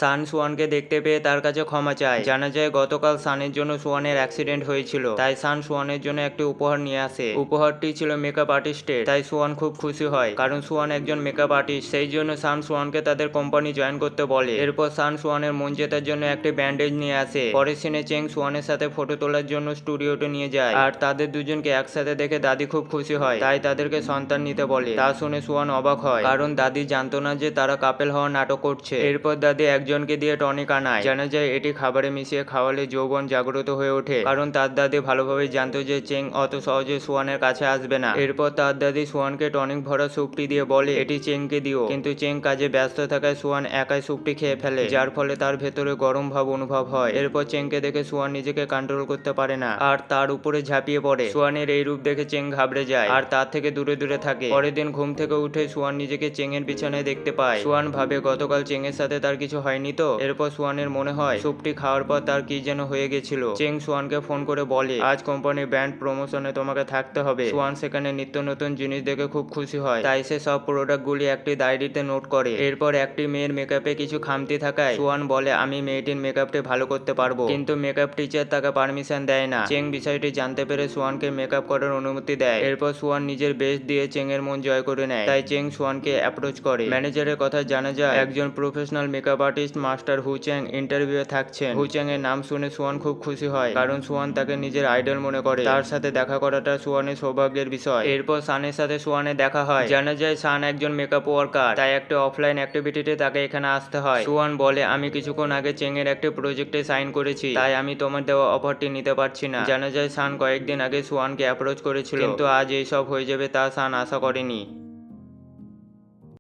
সান সোয়ানকে দেখতে পেয়ে তার কাছে ক্ষমা চায়। জানা যায় গতকাল সানের জন্য সোয়ানের অ্যাক্সিডেন্ট হয়েছিল, তাই সান সোয়ানের জন্য একটি উপহার নিয়ে আসে। উপহারটি ছিল মেকআপ আর্টিস্টের, তাই সোয়ান খুব খুশি হয় কারণ সোয়ান একজন মেকআপ আর্টিস্ট। সেই জন্য সান সোয়ানকে তাদের কোম্পানি জয়েন করতে বলে। এরপর সান সোয়ানের মন জেতার জন্য একটি ব্যান্ডেজ নিয়ে আসে। পরের সিনে চেং সোয়ানের সাথে ফটো তোলার জন্য স্টুডিওতে নিয়ে যায়, আর তাদের দুজনকে একসাথে দেখে দাদি খুব খুশি হয়, তাই তাদেরকে সন্তান নিতে বলে। তা শুনে সোয়ান অবাক হয় কারণ দাদি জানতো না যে তারা কাপেল হওয়ার নাটক করছে। এরপর দাদি একজনকে দিয়ে টনিক আনায়। জানা যায় এটি খাবারে মিশিয়ে খাওয়ালে যৌবন জাগ্রত হয়ে ওঠে, কারণ তার দাদি ভালোভাবে জানতো যে চেং অত সহজে সোয়ানের কাছে আসবে না। এরপর তার দাদি সোয়ানকে টনিক ভরা স্যুপটি দিয়ে বলে এটি চেংকে দিও, কিন্তু চেং কাজে ব্যস্ত থাকায় সোয়ান একাই স্যুপটি খেয়ে ফেলে, যার ফলে তার ভেতরে গরম ভাব অনুভব হয়। এরপর চেংকে দেখে সোয়ান নিজেকে কন্ট্রোল করতে পারে না আর তার উপরে ঝাঁপিয়ে পড়ে। সোয়ানের এই রূপ দেখে চেং ঘাবড়ে যায় আর তার থেকে দূরে দূরে থাকে। পরের দিন ঘুম থেকে উঠে সোয়ান নিজেকে চেং এর বিছানায় দেখতে পায়। সোয়ান ভাবে গতকাল চেং এর সাথে তার কিছু হয়নি তো। এরপর সোয়ানের মনে হয় স্যুপটি খাওয়ার পর তার কি যেন হয়ে গেছিল। চেং সোয়ানকে ফোন করে বলে আজ কোম্পানির ব্যান্ড প্রমোশনে তোমাকে থাকতে হবে। সোয়ান সেখানে নিত্য নতুন জিনিস দেখে খুব খুশি হয়, তাই সে সব প্রোডাক্ট গুলি একটি ডায়েরিতে নোট করে। এরপর একটি মেয়ের মেকআপে কিছু খামতি থাকায় সোয়ান বলে আমি মেয়েটির মেকআপটি ভালো করতে পারবো, কিন্তু মেকআপ টিচার তাকে পারমিশন দেয় না। চেং বিষয়টি জানতে পেরে সোয়ানকে মেকআপ করার অনুমতি দেয়। এরপর সোয়ান নিজের বেস্ট দিয়ে চেং এর মন জয় করে নেয়, তাই চেং সোয়ানকে অ্যাপ্রোচ করে। ম্যানেজারের কথা জানা যায় একজন প্রফেশনাল মেকআপ আর্টিস্ট মাস্টার হু চ্যাং ইন্টারভিউয়ে থাকছেন। হু চ্যাং এর নাম শুনে সোয়ান খুব খুশি হয় কারণ সোয়ান তাকে নিজের আইডল মনে করে। তার সাথে দেখা করাটা সোয়ানের সৌভাগ্যের বিষয়। এরপর সানের সাথে সোয়ানের দেখা হয়। জানা যায় সান একজন মেকআপ ওয়ার্কার, তাই একটা অফলাইন অ্যাক্টিভিটিতে তাকে এখানে আসতে হয়। সোয়ান বলে আমি কিছুক্ষণ আগে চেং এর একটা প্রজেক্টে সাইন করেছি, তাই আমি তোমার দেওয়া অফারটি নিতে পারছি না। জানা যায় সান কয়েকদিন আগে সোয়ানকে অ্যাপ্রোচ করেছিল, কিন্তু আজ এইসব হয়ে যাবে তা সান আশা করেনি।